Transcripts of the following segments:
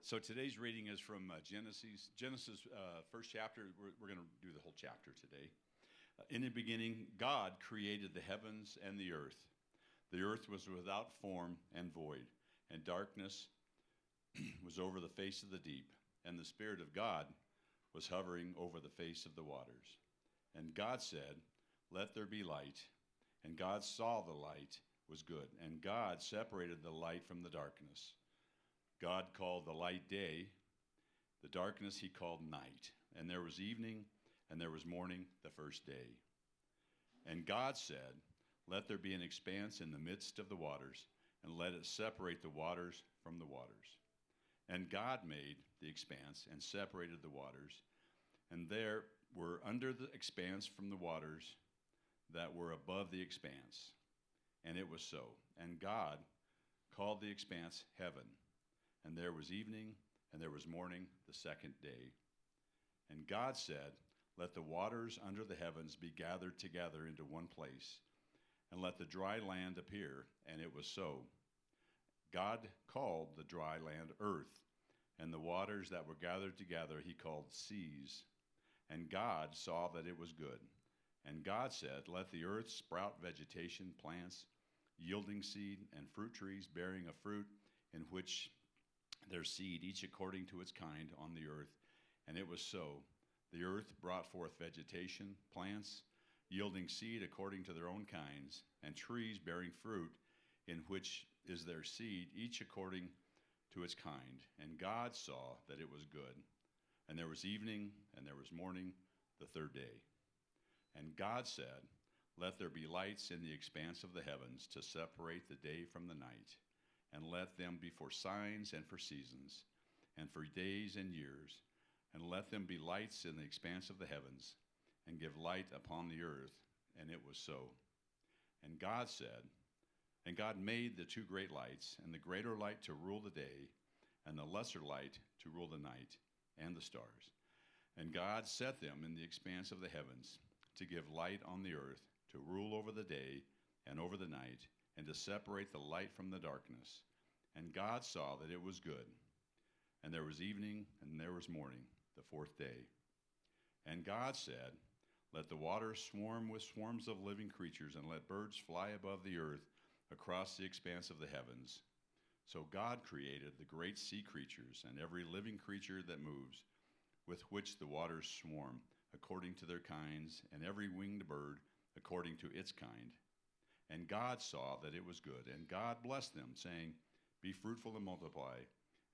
So today's reading is from Genesis. Genesis, first chapter. We're going to do the whole chapter today. In the beginning, God created the heavens and the earth. The earth was without form and void, and darkness was over the face of the deep, and the Spirit of God was hovering over the face of the waters. And God said, "Let there be light." And God saw the light was good, and God separated the light from the darkness. God called the light day, the darkness he called night. And there was evening, and there was morning the first day. And God said, "Let there be an expanse in the midst of the waters, and let it separate the waters from the waters." And God made the expanse and separated the waters, and there were under the expanse from the waters that were above the expanse. And it was so. And God called the expanse heaven. And there was evening, and there was morning the second day. And God said, "Let the waters under the heavens be gathered together into one place, and let the dry land appear." And it was so. God called the dry land earth, and the waters that were gathered together he called seas. And God saw that it was good. And God said, "Let the earth sprout vegetation, plants, yielding seed, and fruit trees bearing a fruit in which their seed, each according to its kind, on the earth." And it was so. The earth brought forth vegetation, plants, yielding seed according to their own kinds, and trees bearing fruit, in which is their seed, each according to its kind. And God saw that it was good. And there was evening, and there was morning, the third day. And God said, "Let there be lights in the expanse of the heavens to separate the day from the night, and let them be for signs and for seasons, and for days and years, and let them be lights in the expanse of the heavens, and give light upon the earth." And it was so. And God said, and God made the two great lights, and the greater light to rule the day, and the lesser light to rule the night, and the stars. And God set them in the expanse of the heavens, to give light on the earth, to rule over the day and over the night, and to separate the light from the darkness. And God saw that it was good. And there was evening, and there was morning, the fourth day. And God said, "Let the waters swarm with swarms of living creatures, and let birds fly above the earth across the expanse of the heavens." So God created the great sea creatures and every living creature that moves, with which the waters swarm, according to their kinds, and every winged bird according to its kind. And God saw that it was good. And God blessed them, saying, "Be fruitful and multiply,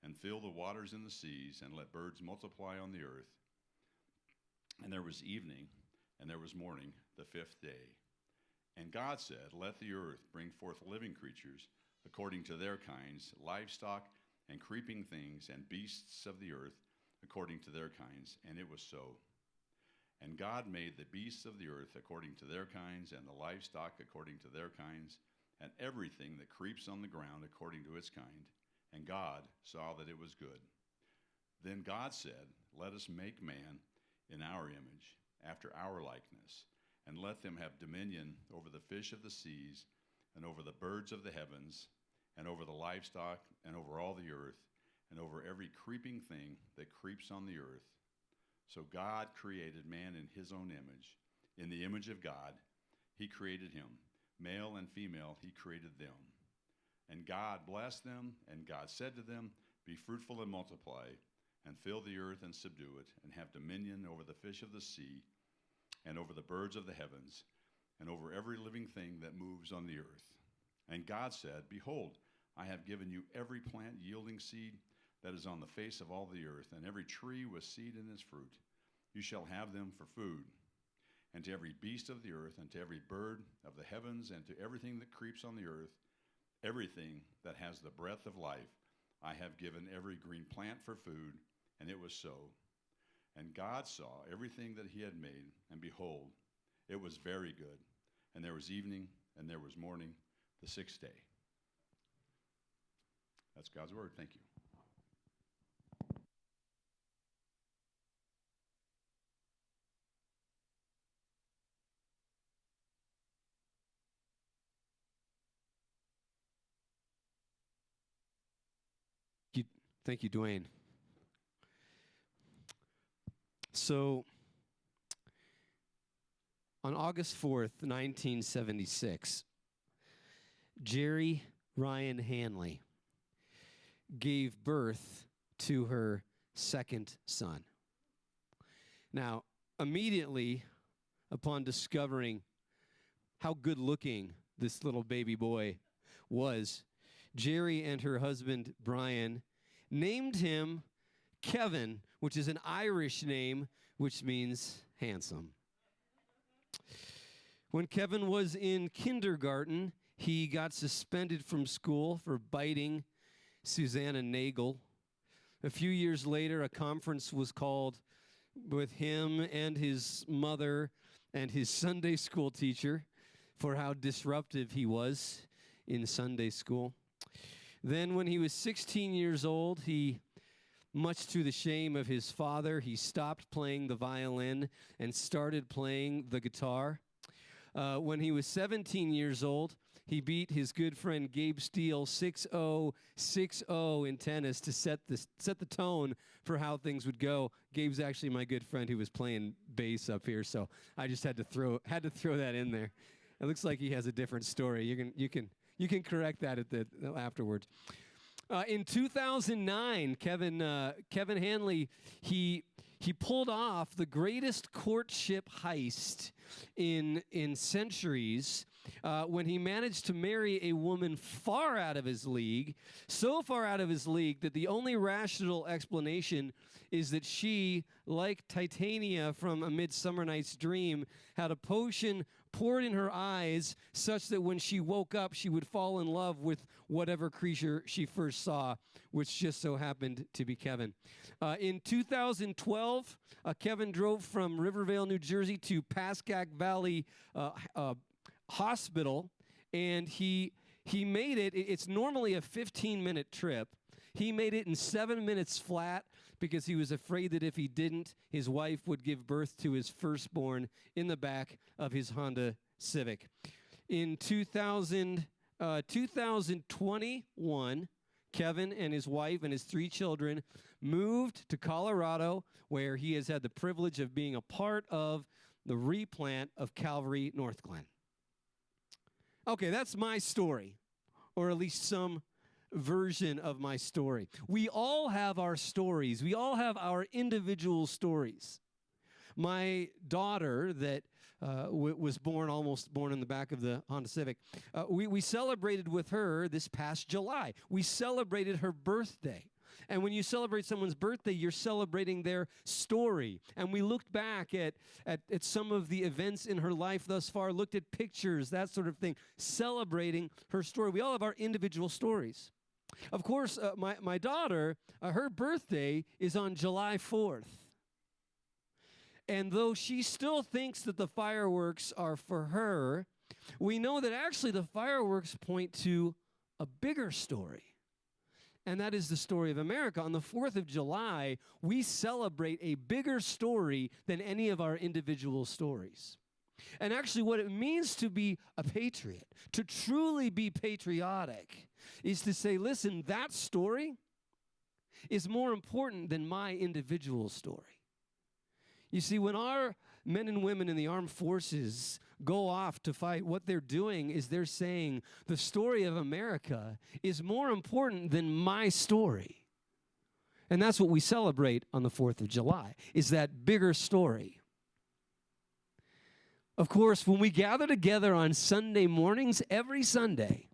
and fill the waters in the seas, and let birds multiply on the earth." And there was evening, and there was morning, the fifth day. And God said, "Let the earth bring forth living creatures, according to their kinds, livestock, and creeping things, and beasts of the earth, according to their kinds." And it was so. And God made the beasts of the earth according to their kinds, and the livestock according to their kinds, and everything that creeps on the ground according to its kind. And God saw that it was good. Then God said, "Let us make man in our image, after our likeness, and let them have dominion over the fish of the seas, and over the birds of the heavens, and over the livestock, and over all the earth, and over every creeping thing that creeps on the earth." So God created man in his own image. In the image of God, he created him. Male and female, he created them. And God blessed them, and God said to them, "Be fruitful and multiply, and fill the earth and subdue it, and have dominion over the fish of the sea, and over the birds of the heavens, and over every living thing that moves on the earth." And God said, "Behold, I have given you every plant yielding seed that is on the face of all the earth, and every tree with seed in its fruit. You shall have them for food. And to every beast of the earth, and to every bird of the heavens, and to everything that creeps on the earth, everything that has the breath of life, I have given every green plant for food." And it was so. And God saw everything that he had made, and behold, it was very good. And there was evening, and there was morning, the sixth day. That's God's word. Thank you. Thank you, Dwayne. So, on August 4th, 1976, Jerry Ryan Hanley gave birth to her second son. Now, immediately upon discovering how good-looking this little baby boy was, Jerry and her husband, Brian, named him Kevin, which is an Irish name, which means handsome. When Kevin was in kindergarten, he got suspended from school for biting Susanna Nagel. A few years later, a conference was called with him and his mother and his Sunday school teacher for how disruptive he was in Sunday school. Then when he was 16 years old, much to the shame of his father, he stopped playing the violin and started playing the guitar. When he was 17 years old, he beat his good friend Gabe Steele 6-0, 6-0 in tennis to set the tone for how things would go. Gabe's actually my good friend who was playing bass up here, so I just had to throw that in there. It looks like he has a different story. You can correct that afterwards. In 2009, Kevin Hanley, he pulled off the greatest courtship heist in centuries when he managed to marry a woman far out of his league, so far out of his league that the only rational explanation is that she, like Titania from A Midsummer Night's Dream, had a potion poured in her eyes such that when she woke up, she would fall in love with whatever creature she first saw, which just so happened to be Kevin. In 2012, Kevin drove from Rivervale, New Jersey to Pascack Valley Hospital, and he made it. It's normally a 15-minute trip. He made it in 7 minutes flat because he was afraid that if he didn't, his wife would give birth to his firstborn in the back of his Honda Civic. In 2021, Kevin and his wife and his 3 children moved to Colorado, where he has had the privilege of being a part of the replant of Calvary North Glen. Okay, that's my story, or at least some version of my story. We all have our stories. We all have our individual stories. My daughter that was almost born in the back of the Honda Civic, we celebrated with her this past July. We celebrated her birthday. And when you celebrate someone's birthday, you're celebrating their story. And we looked back at some of the events in her life thus far, looked at pictures, that sort of thing, celebrating her story. We all have our individual stories. Of course, my daughter, her birthday is on July 4th. And though she still thinks that the fireworks are for her, we know that actually the fireworks point to a bigger story. And that is the story of America. On the 4th of July, we celebrate a bigger story than any of our individual stories. And actually what it means to be a patriot, to truly be patriotic, is to say, listen, that story is more important than my individual story. You see, when our men and women in the armed forces go off to fight, what they're doing is they're saying the story of America is more important than my story. And that's what we celebrate on the 4th of July, is that bigger story. Of course, when we gather together on Sunday mornings, every Sunday,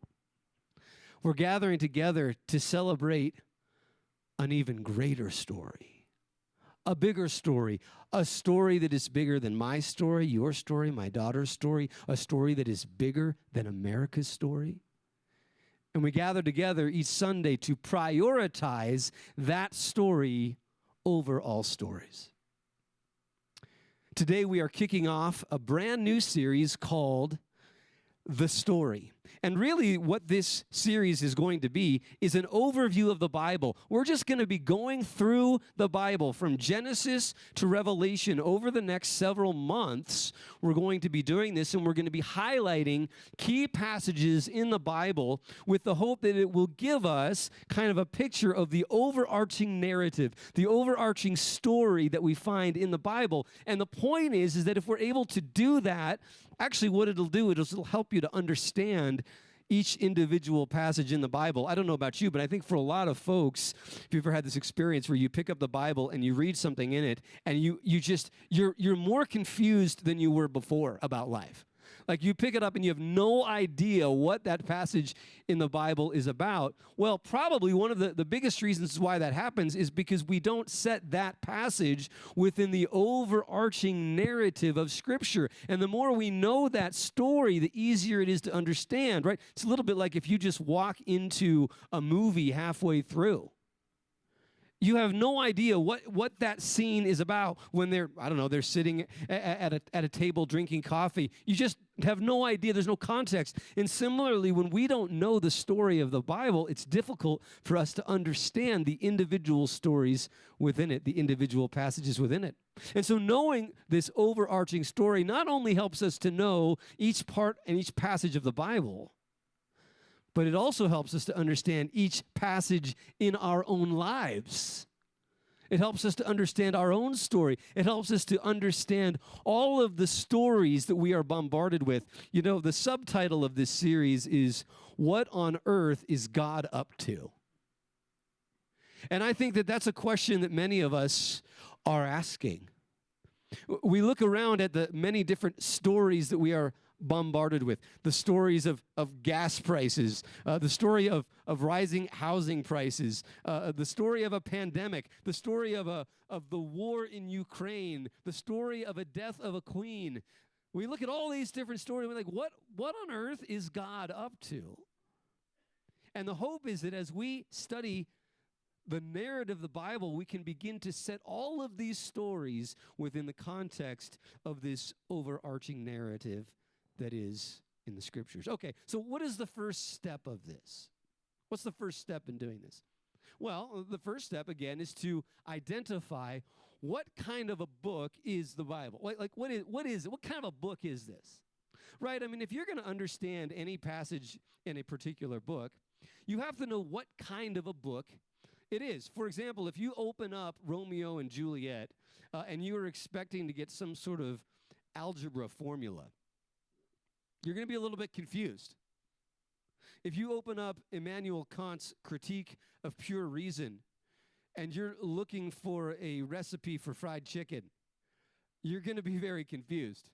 we're gathering together to celebrate an even greater story, a bigger story, a story that is bigger than my story, your story, my daughter's story, a story that is bigger than America's story. And we gather together each Sunday to prioritize that story over all stories. Today we are kicking off a brand new series called the story. And really, what this series is going to be is an overview of the Bible. We're just going to be going through the Bible from Genesis to Revelation over the next several months. We're going to be doing this, and we're going to be highlighting key passages in the Bible with the hope that it will give us kind of a picture of the overarching narrative, the overarching story that we find in the Bible. And the point is that if we're able to do that, actually, what it'll do is it'll help you to understand each individual passage in the Bible. I don't know about you, but I think for a lot of folks, if you've ever had this experience where you pick up the Bible and you read something in it, and you're more confused than you were before about life. Like you pick it up and you have no idea what that passage in the Bible is about. Well, probably one of the biggest reasons why that happens is because we don't set that passage within the overarching narrative of Scripture. And the more we know that story, the easier it is to understand, right? It's a little bit like if you just walk into a movie halfway through. You have no idea what that scene is about when they're sitting at a table drinking coffee. You just have no idea. There's no context. And similarly, when we don't know the story of the Bible, it's difficult for us to understand the individual stories within it, the individual passages within it. And so knowing this overarching story not only helps us to know each part and each passage of the Bible, but it also helps us to understand each passage in our own lives. It helps us to understand our own story. It helps us to understand all of the stories that we are bombarded with. You know, the subtitle of this series is, What on Earth is God Up To? And I think that that's a question that many of us are asking. We look around at the many different stories that we are bombarded with, the stories of gas prices, the story of rising housing prices, the story of a pandemic, the story of the war in Ukraine, the story of a death of a queen. We look at all these different stories and we're like, what on earth is God up to? And the hope is that as we study the narrative of the Bible, we can begin to set all of these stories within the context of this overarching narrative that is in the Scriptures. Okay, so what is the first step of this? What's the first step in doing this? Well, the first step, again, is to identify what kind of a book is the Bible. Like what is it? What kind of a book is this? Right? I mean, if you're going to understand any passage in a particular book, you have to know what kind of a book it is. For example, if you open up Romeo and Juliet and you are expecting to get some sort of algebra formula, you're going to be a little bit confused. If you open up Immanuel Kant's Critique of Pure Reason and you're looking for a recipe for fried chicken, you're going to be very confused.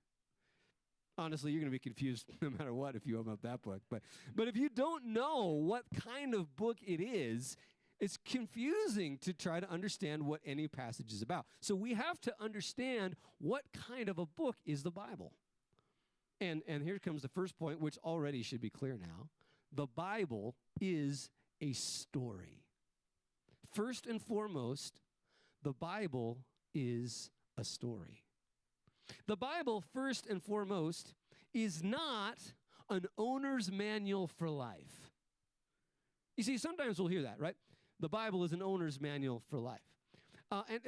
Honestly, you're going to be confused no matter what if you open up that book. But if you don't know what kind of book it is, it's confusing to try to understand what any passage is about. So we have to understand what kind of a book is the Bible. And here comes the first point, which already should be clear now. The Bible is a story. First and foremost, the Bible is a story. The Bible, first and foremost, is not an owner's manual for life. You see, sometimes we'll hear that, right? The Bible is an owner's manual for life. And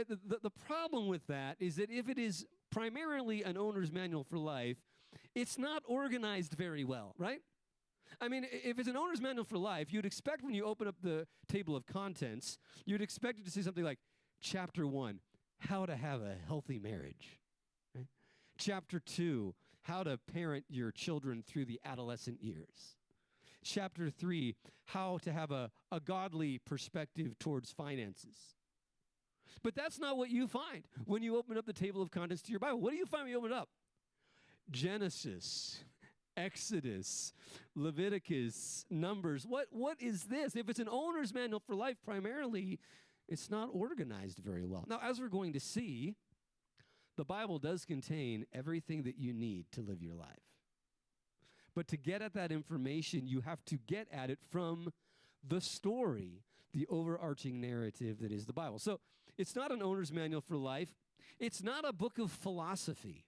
the problem with that is that if it is primarily an owner's manual for life, it's not organized very well, right? I mean, if it's an owner's manual for life, you'd expect when you open up the table of contents, you'd expect it to say something like, Chapter 1, how to have a healthy marriage. Right? Chapter 2, how to parent your children through the adolescent years. Chapter 3, how to have a godly perspective towards finances. But that's not what you find when you open up the table of contents to your Bible. What do you find when you open it up? Genesis, Exodus, Leviticus, Numbers. What is this? If it's an owner's manual for life primarily, it's not organized very well. Now, as we're going to see, the Bible does contain everything that you need to live your life. But to get at that information, you have to get at it from the story, the overarching narrative that is the Bible. So it's not an owner's manual for life. It's not a book of philosophy.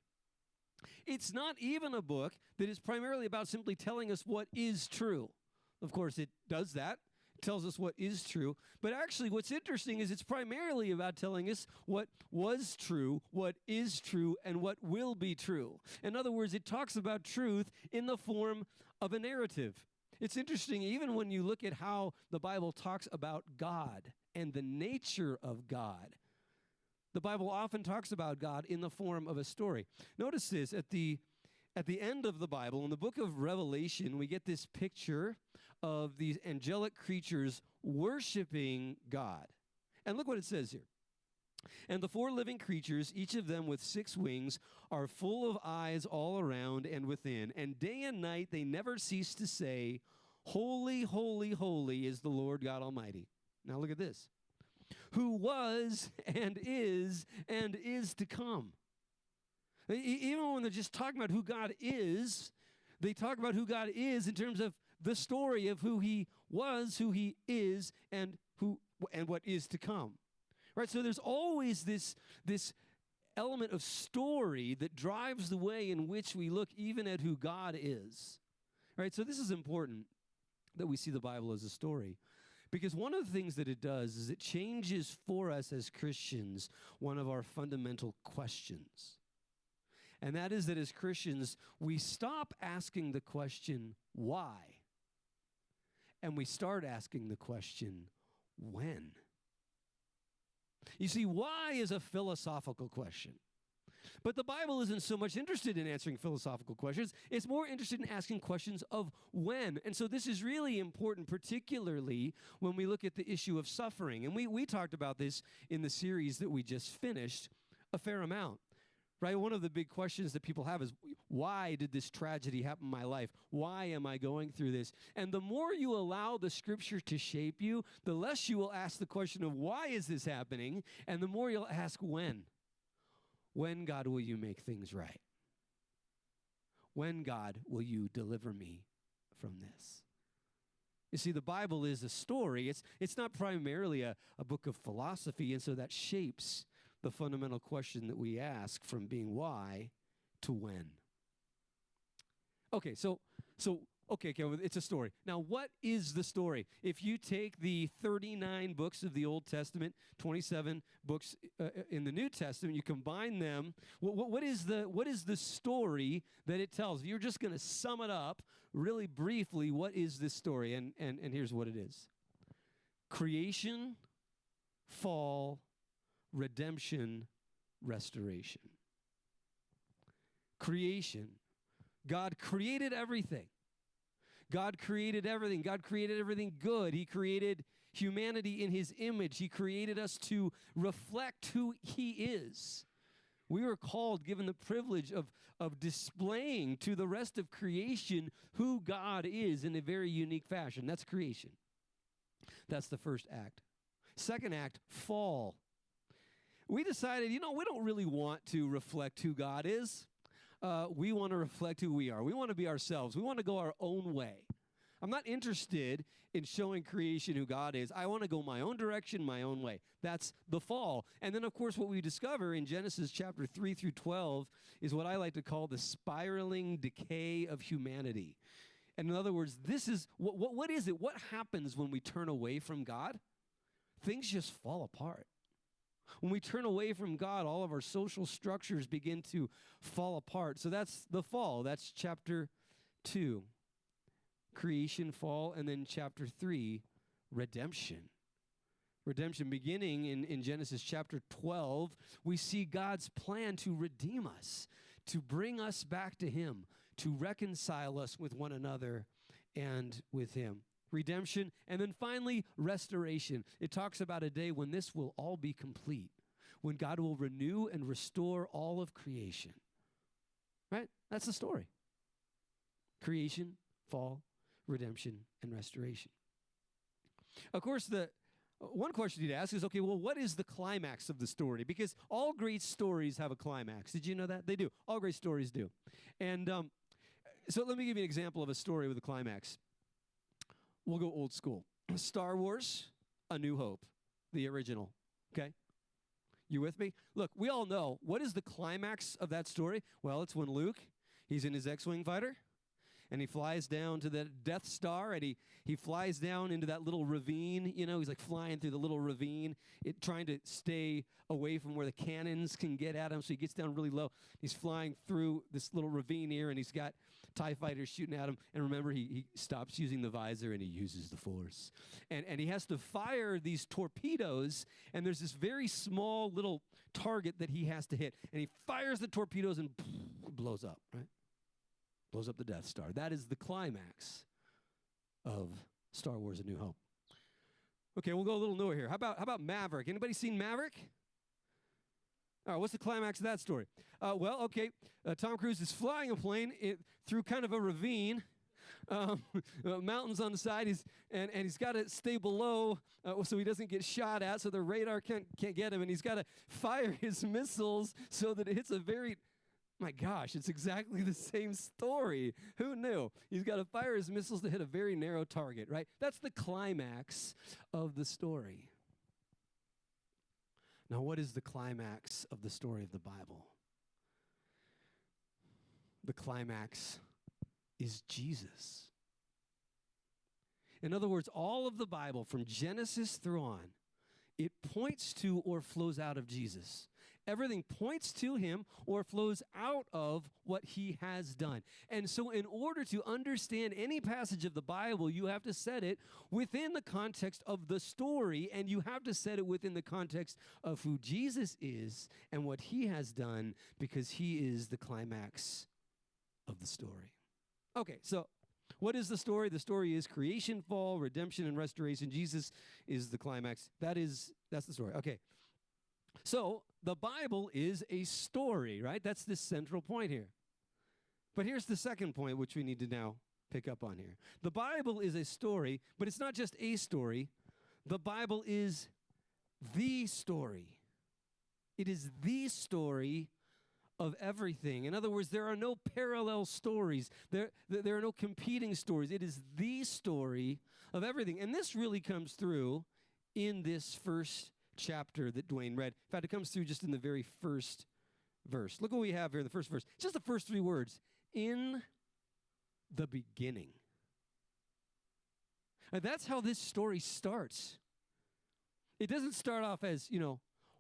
It's not even a book that is primarily about simply telling us what is true. Of course, it does that. It tells us what is true. But actually, what's interesting is it's primarily about telling us what was true, what is true, and what will be true. In other words, it talks about truth in the form of a narrative. It's interesting, even when you look at how the Bible talks about God and the nature of God. The Bible often talks about God in the form of a story. Notice this, at the end of the Bible, in the book of Revelation, we get this picture of these angelic creatures worshiping God. And look what it says here. And the 4 living creatures, each of them with 6 wings, are full of eyes all around and within. And day and night they never cease to say, Holy, holy, holy is the Lord God Almighty. Now look at this. Who was and is to come. Even when they're just talking about who God is, they talk about who God is in terms of the story of who he was, who he is, and what is to come. Right? So there's always this element of story that drives the way in which we look even at who God is. Right? So this is important that we see the Bible as a story. Because one of the things that it does is it changes for us as Christians one of our fundamental questions. And that is that as Christians, we stop asking the question, why? And we start asking the question, when? You see, why is a philosophical question. But the Bible isn't so much interested in answering philosophical questions. It's more interested in asking questions of when. And so this is really important, particularly when we look at the issue of suffering. And we talked about this in the series that we just finished a fair amount. Right? One of the big questions that people have is, why did this tragedy happen in my life? Why am I going through this? And the more you allow the Scripture to shape you, the less you will ask the question of, why is this happening? And the more you'll ask, when? When, God, will you make things right? When, God, will you deliver me from this? You see, the Bible is a story. It's not primarily a book of philosophy, and so that shapes the fundamental question that we ask from being why to when. Okay, okay, it's a story. Now, what is the story? If you take the 39 books of the Old Testament, 27 books in the New Testament, you combine them, what is the story that it tells? If you're just going to sum it up really briefly, what is this story? And here's what it is. Creation, fall, redemption, restoration. Creation. God created everything. God created everything. God created everything good. He created humanity in his image. He created us to reflect who he is. We were called, given the privilege of displaying to the rest of creation who God is in a very unique fashion. That's creation. That's the first act. Second act, fall. We decided, we don't really want to reflect who God is. We want to reflect who we are. We want to be ourselves. We want to go our own way. I'm not interested in showing creation who God is. I want to go my own direction, my own way. That's the fall. And then, of course, what we discover in Genesis chapter 3 through 12 is what I like to call the spiraling decay of humanity. And in other words, this is, what is it? What happens when we turn away from God? Things just fall apart. When we turn away from God, all of our social structures begin to fall apart. So that's the fall. That's chapter 2. Creation, fall, and then chapter 3, redemption. Redemption, beginning in Genesis chapter 12, we see God's plan to redeem us, to bring us back to him, to reconcile us with one another and with him. Redemption, and then finally, restoration. It talks about a day when this will all be complete, when God will renew and restore all of creation. Right? That's the story. Creation, fall, redemption, and restoration. Of course, the one question you'd ask is, okay, well, what is the climax of the story? Because all great stories have a climax. Did you know that? They do. All great stories do. And so let me give you an example of a story with a climax. We'll go old school. Star Wars, A New Hope, the original, okay? You with me? Look, we all know, what is the climax of that story? Well, it's when Luke, he's in his X-Wing fighter, and he flies down to the Death Star, and he flies down into that little ravine. You know, he's like flying through the little ravine, trying to stay away from where the cannons can get at him, so he gets down really low. He's flying through this little ravine here, and he's got TIE fighters shooting at him. And remember, he stops using the visor, and he uses the Force. And he has to fire these torpedoes, and there's this very small little target that he has to hit. And he fires the torpedoes, and it blows up, right? Blows up the Death Star. That is the climax of Star Wars: A New Hope. Okay, we'll go a little newer here. How about Maverick? Anybody seen Maverick? All right, what's the climax of that story? Tom Cruise is flying a plane through kind of a ravine, mountains on the side, and he's got to stay below so he doesn't get shot at, so the radar can't get him, and he's got to fire his missiles so that it hits a very... My gosh, it's exactly the same story. Who knew? He's got to fire his missiles to hit a very narrow target, right? That's the climax of the story. Now, what is the climax of the story of the Bible? The climax is Jesus. In other words, all of the Bible, from Genesis through on, it points to or flows out of Jesus. Everything points to him or flows out of what he has done. And so in order to understand any passage of the Bible, you have to set it within the context of the story, and you have to set it within the context of who Jesus is and what he has done, because he is the climax of the story. Okay, so what is the story? The story is creation, fall, redemption, and restoration. Jesus is the climax. That's the story. Okay. So the Bible is a story, right? That's the central point here. But here's the second point, which we need to now pick up on here. The Bible is a story, but it's not just a story. The Bible is the story. It is the story of everything. In other words, there are no parallel stories. There are no competing stories. It is the story of everything. And this really comes through in this first chapter that Dwayne read. In fact, it comes through just in the very first verse. Look what we have here in the first verse. Just the first three words. In the beginning. And that's how this story starts. It doesn't start off as,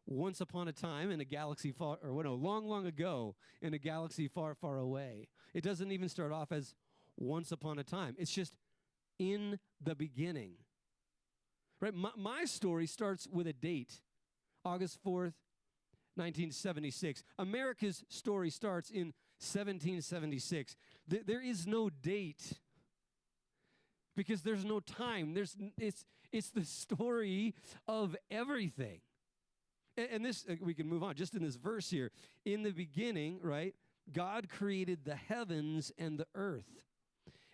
once upon a time in a galaxy long, long ago in a galaxy far, far away. It doesn't even start off as once upon a time. It's just in the beginning. Right? My story starts with a date, August 4th, 1976. America's story starts in 1776. There is no date because there's no time. It's the story of everything. And this, we can move on. Just in this verse here, in the beginning, right, God created the heavens and the earth.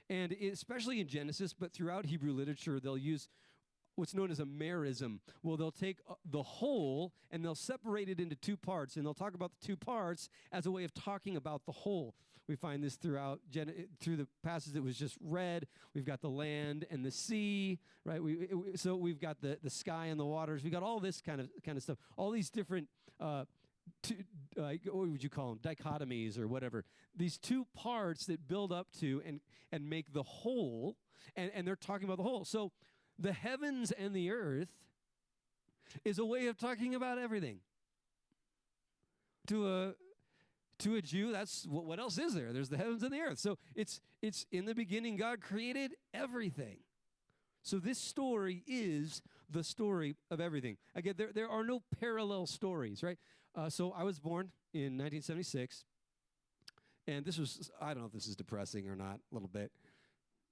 And especially in Genesis, but throughout Hebrew literature, they'll use what's known as a merism. Well, they'll take the whole and they'll separate it into two parts, and they'll talk about the two parts as a way of talking about the whole. We find this through the passage that was just read. We've got the land and the sea, right? So we've got the sky and the waters. We've got all this kind of stuff. All these different, what would you call them? Dichotomies or whatever. These two parts that build up to and make the whole, and they're talking about the whole. So the heavens and the earth is a way of talking about everything. To a Jew, that's what else is there? There's the heavens and the earth. So it's in the beginning, God created everything. So this story is the story of everything. Again, there are no parallel stories, right? So I was born in 1976, and this was, I don't know if this is depressing or not, a little bit.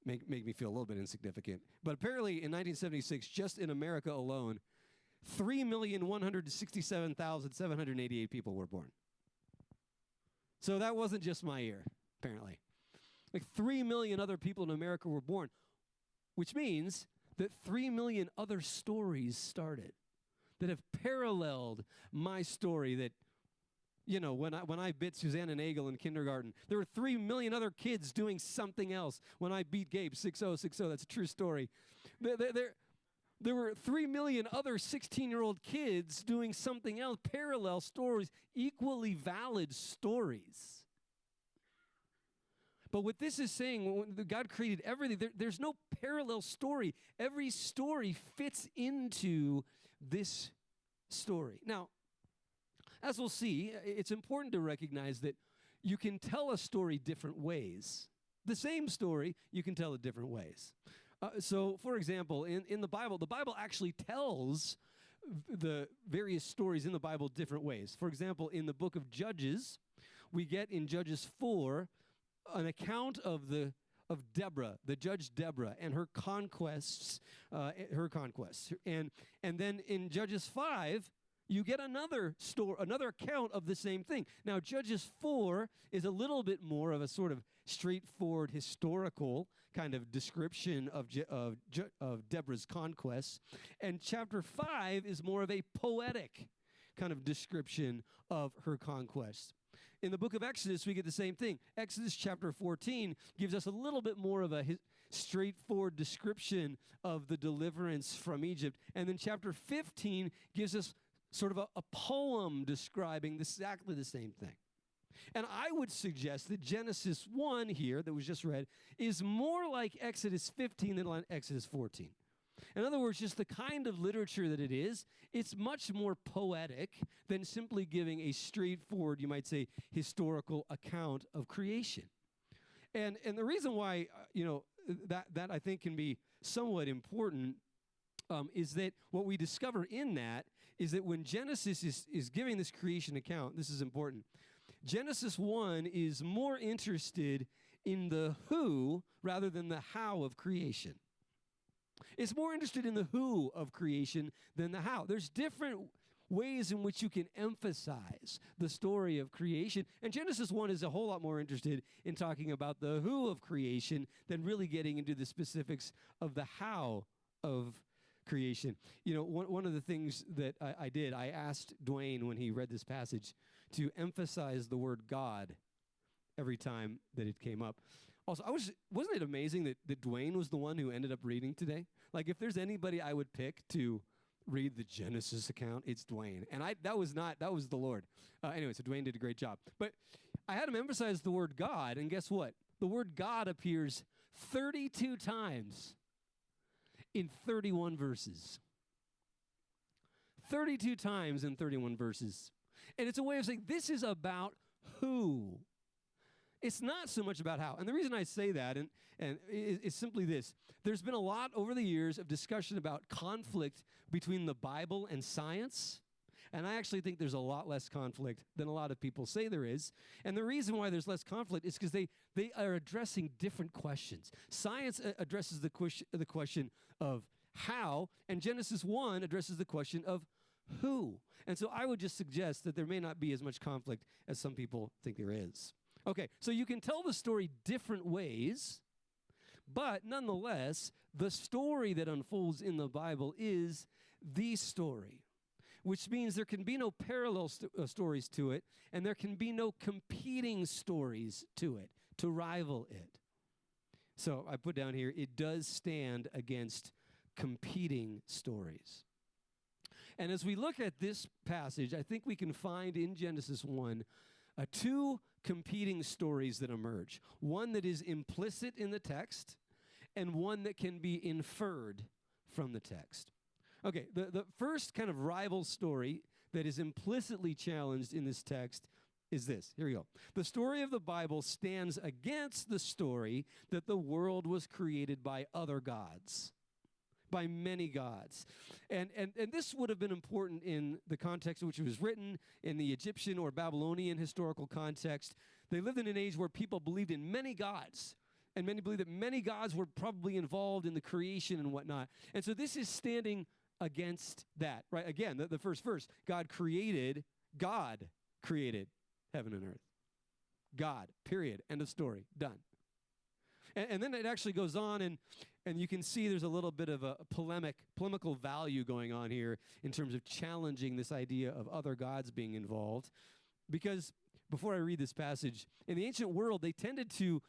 Make me feel a little bit insignificant. But apparently in 1976, just in America alone, 3,167,788 people were born. So that wasn't just my year, apparently. Like 3 million other people in America were born, which means that 3 million other stories started that have paralleled my story that, when I bit Susanna Nagel in kindergarten, there were 3 million other kids doing something else. When I beat Gabe 6-0, that's a true story. There were 3 million other 16-year-old kids doing something else, parallel stories, equally valid stories. But what this is saying, when God created everything, there's no parallel story. Every story fits into this story. Now, as we'll see, it's important to recognize that you can tell a story different ways. The same story, you can tell it different ways. So, for example, in the Bible actually tells the various stories in the Bible different ways. For example, in the book of Judges, we get in Judges 4 an account of Deborah, the judge Deborah, and her conquests. And then in Judges 5, you get another account of the same thing. Now, Judges 4 is a little bit more of a sort of straightforward historical kind of description of Deborah's conquests, and chapter 5 is more of a poetic kind of description of her conquests. In the book of Exodus, we get the same thing. Exodus chapter 14 gives us a little bit more of a straightforward description of the deliverance from Egypt, and then chapter 15 gives us sort of a poem describing exactly the same thing. And I would suggest that Genesis 1 here, that was just read, is more like Exodus 15 than like Exodus 14. In other words, just the kind of literature that it is, it's much more poetic than simply giving a straightforward, you might say, historical account of creation. And the reason why, that I think can be somewhat important is that what we discover in that is that when Genesis is giving this creation account, this is important, Genesis 1 is more interested in the who rather than the how of creation. It's more interested in the who of creation than the how. There's different ways in which you can emphasize the story of creation, and Genesis 1 is a whole lot more interested in talking about the who of creation than really getting into the specifics of the how of creation. One of the things that I did, I asked Dwayne when he read this passage to emphasize the word God every time that it came up. Also, wasn't it amazing that Dwayne was the one who ended up reading today? Like, if there's anybody I would pick to read the Genesis account, it's Dwayne. And that was the Lord. Anyway, so Dwayne did a great job. But I had him emphasize the word God, and guess what? The word God appears 32 times in 31 verses. 32 times in 31 verses. And it's a way of saying this is about who. It's not so much about how. And the reason I say that and is simply this. There's been a lot over the years of discussion about conflict between the Bible and science. And I actually think there's a lot less conflict than a lot of people say there is. And the reason why there's less conflict is because they are addressing different questions. Science addresses the question of how, and Genesis 1 addresses the question of who. And so I would just suggest that there may not be as much conflict as some people think there is. Okay, so you can tell the story different ways, but nonetheless, the story that unfolds in the Bible is the story, which means there can be no parallel stories to it, and there can be no competing stories to it, to rival it. So I put down here, it does stand against competing stories. And as we look at this passage, I think we can find in Genesis 1 two competing stories that emerge. One that is implicit in the text, and one that can be inferred from the text. Okay, the first kind of rival story that is implicitly challenged in this text is this. Here we go. The story of the Bible stands against the story that the world was created by other gods, by many gods. And this would have been important in the context in which it was written, in the Egyptian or Babylonian historical context. They lived in an age where people believed in many gods, and many believed that many gods were probably involved in the creation and whatnot. And so this is standing against that, right? Again, the first verse, God created heaven and earth. God, period, end of story, done. And then it actually goes on, and you can see there's a little bit of a polemical value going on here in terms of challenging this idea of other gods being involved. Because before I read this passage, in the ancient world, they tended to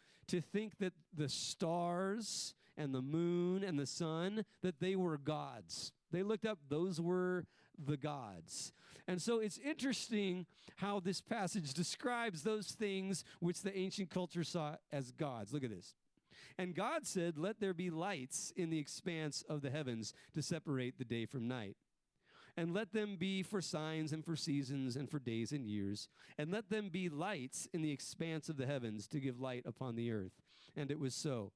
think that the stars and the moon and the sun, that they were gods. They looked up, those were the gods. And so it's interesting how this passage describes those things which the ancient culture saw as gods. Look at this. And God said, "Let there be lights in the expanse of the heavens to separate the day from night. And let them be for signs and for seasons and for days and years. And let them be lights in the expanse of the heavens to give light upon the earth." And it was so.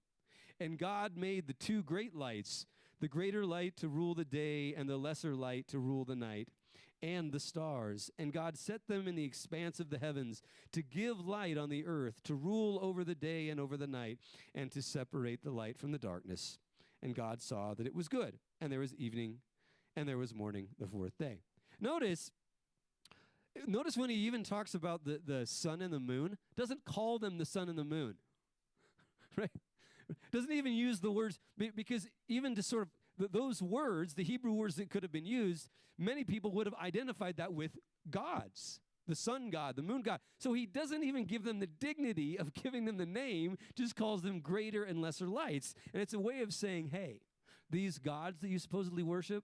And God made the two great lights, the greater light to rule the day and the lesser light to rule the night, and the stars. And God set them in the expanse of the heavens to give light on the earth, to rule over the day and over the night, and to separate the light from the darkness. And God saw that it was good. And there was evening, and there was morning the fourth day. Notice when he even talks about the sun and the moon, doesn't call them the sun and the moon, right? Doesn't even use the words, because even to sort of those words, the Hebrew words that could have been used, many people would have identified that with gods, the sun god, the moon god. So he doesn't even give them the dignity of giving them the name, just calls them greater and lesser lights. And it's a way of saying, hey, these gods that you supposedly worship,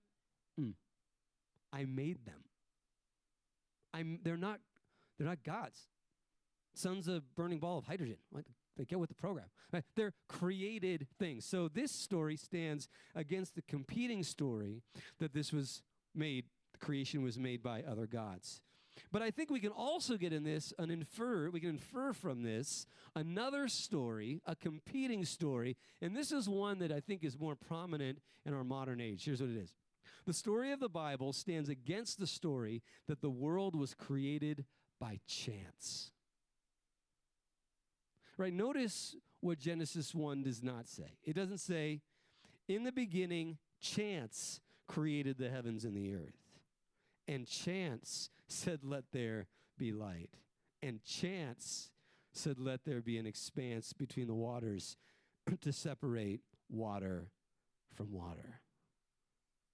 I made them. They're not gods. Sun's a burning ball of hydrogen. They get with the program. Right? They're created things. So this story stands against the competing story that this was made, creation was made by other gods. But I think we can also get in this we can infer from this another story, a competing story, and this is one that I think is more prominent in our modern age. Here's what it is. The story of the Bible stands against the story that the world was created by chance. Right, notice what Genesis 1 does not say. It doesn't say, in the beginning, chance created the heavens and the earth. And chance said, let there be light. And chance said, let there be an expanse between the waters to separate water from water.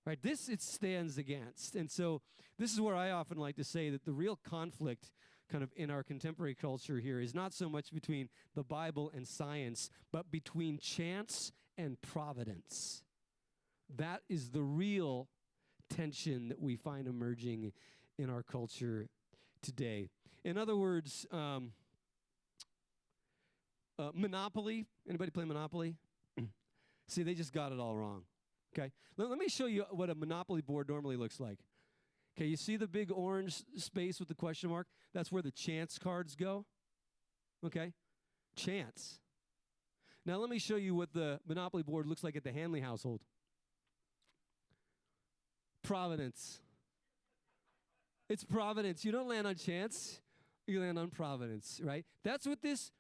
Right, this it stands against. And so this is where I often like to say that the real conflict kind of in our contemporary culture here is not so much between the Bible and science, but between chance and providence. That is the real tension that we find emerging in our culture today. In other words, Monopoly. Anybody play Monopoly? See, they just got it all wrong. Okay, let me show you what a Monopoly board normally looks like. Okay, you see the big orange space with the question mark? That's where the chance cards go. Okay, chance. Now let me show you what the Monopoly board looks like at the Hanley household. Providence. It's providence. You don't land on chance, you land on providence, right? That's what this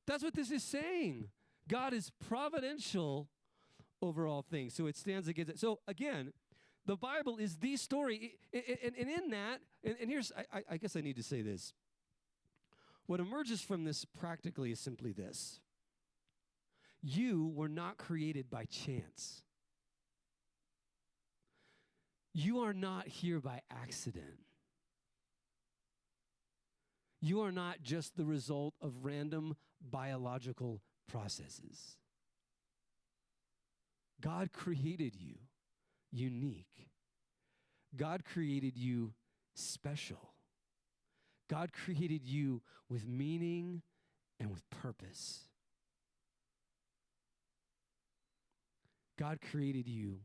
is saying. God is providential over all things. So it stands against it. So again, the Bible is the story. And in that, and here's, I guess I need to say this. What emerges from this practically is simply this. You were not created by chance. You are not here by accident. You are not just the result of random biological processes. God created you unique. God created you special. God created you with meaning and with purpose. God created you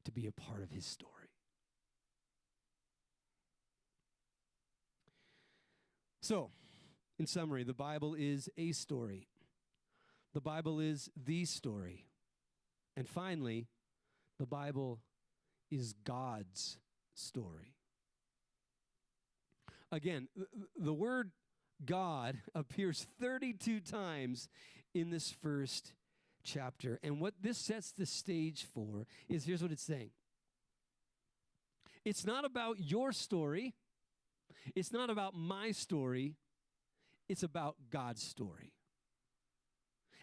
to be a part of his story. So, in summary, the Bible is a story. The Bible is the story. And finally, the Bible is God's story. Again, the word God appears 32 times in this first chapter. And what this sets the stage for is, here's what it's saying. It's not about your story. It's not about my story. It's about God's story.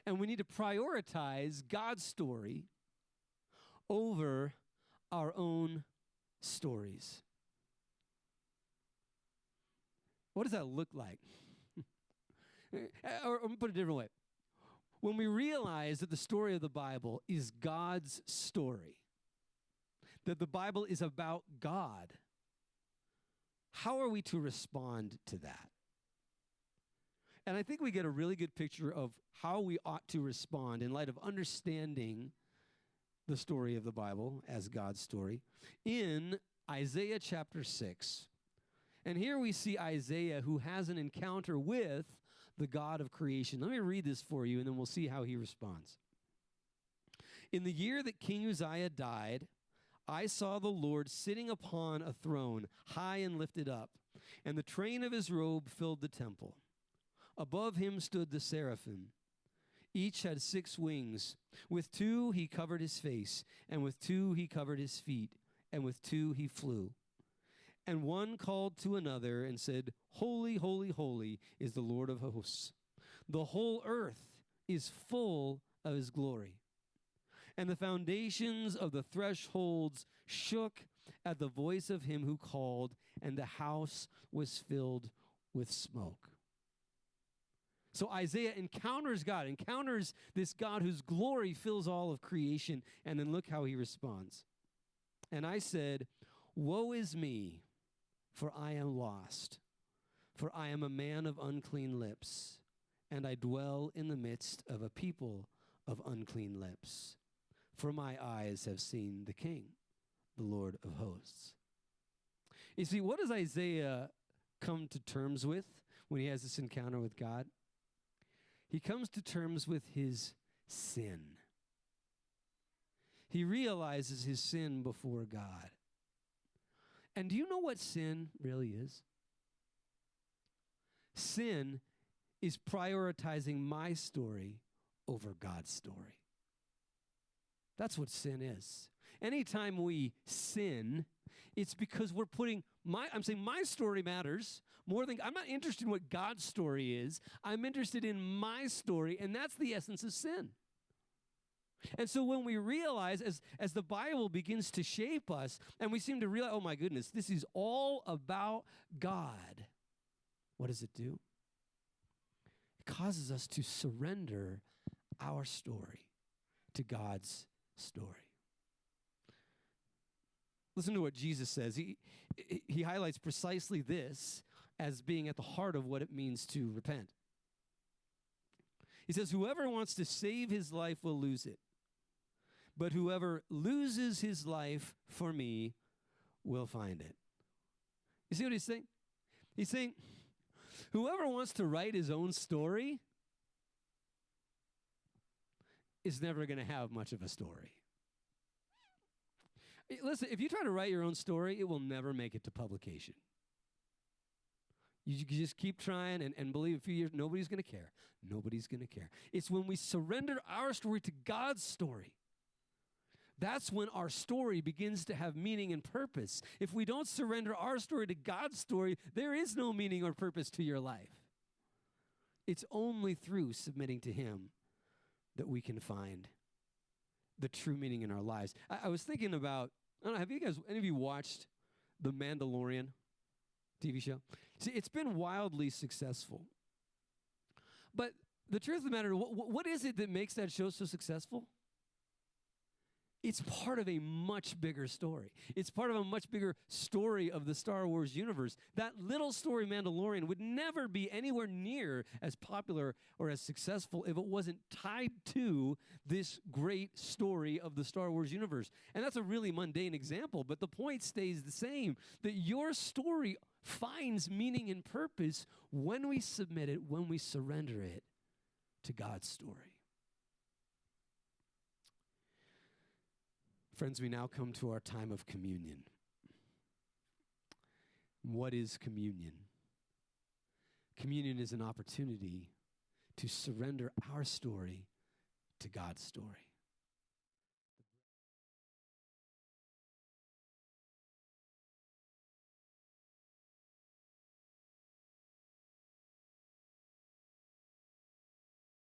And we need to prioritize God's story over our own stories. What does that look like? Or put it a different way. When we realize that the story of the Bible is God's story, that the Bible is about God, how are we to respond to that? And I think we get a really good picture of how we ought to respond in light of understanding the story of the Bible as God's story in Isaiah chapter 6. And here we see Isaiah who has an encounter with the God of creation. Let me read this for you, and then we'll see how he responds. In the year that King Uzziah died, I saw the Lord sitting upon a throne, high and lifted up, and the train of his robe filled the temple. Above him stood the seraphim. Each had 6 wings. With 2 he covered his face, and with 2 he covered his feet, and with 2 he flew. And one called to another and said, Holy, holy, holy is the Lord of hosts. The whole earth is full of his glory. And the foundations of the thresholds shook at the voice of him who called, and the house was filled with smoke. So Isaiah encounters God, encounters this God whose glory fills all of creation, and then look how he responds. And I said, Woe is me, for I am lost, for I am a man of unclean lips, and I dwell in the midst of a people of unclean lips. For my eyes have seen the King, the Lord of hosts. You see, what does Isaiah come to terms with when he has this encounter with God? He comes to terms with his sin. He realizes his sin before God. And do you know what sin really is? Sin is prioritizing my story over God's story. That's what sin is. Anytime we sin, it's because we're putting I'm saying my story matters more than, I'm not interested in what God's story is. I'm interested in my story, and that's the essence of sin. And so when we realize, as the Bible begins to shape us, and we seem to realize, oh my goodness, this is all about God, what does it do? It causes us to surrender our story to God's story. Listen to what Jesus says. He highlights precisely this as being at the heart of what it means to repent. He says, whoever wants to save his life will lose it. But whoever loses his life for me will find it. You see what he's saying? He's saying, whoever wants to write his own story is never going to have much of a story. Listen, if you try to write your own story, it will never make it to publication. You just keep trying and believe in a few years, nobody's going to care. Nobody's going to care. It's when we surrender our story to God's story. That's when our story begins to have meaning and purpose. If we don't surrender our story to God's story, there is no meaning or purpose to your life. It's only through submitting to Him that we can find the true meaning in our lives. I was thinking about, I don't know, have you guys, any of you watched The Mandalorian TV show? See, it's been wildly successful. But the truth of the matter, what is it that makes that show so successful? It's part of a much bigger story. It's part of a much bigger story of the Star Wars universe. That little story, Mandalorian, would never be anywhere near as popular or as successful if it wasn't tied to this great story of the Star Wars universe. And that's a really mundane example, but the point stays the same, that your story finds meaning and purpose when we submit it, when we surrender it to God's story. Friends, we now come to our time of communion. What is communion? Communion is an opportunity to surrender our story to God's story.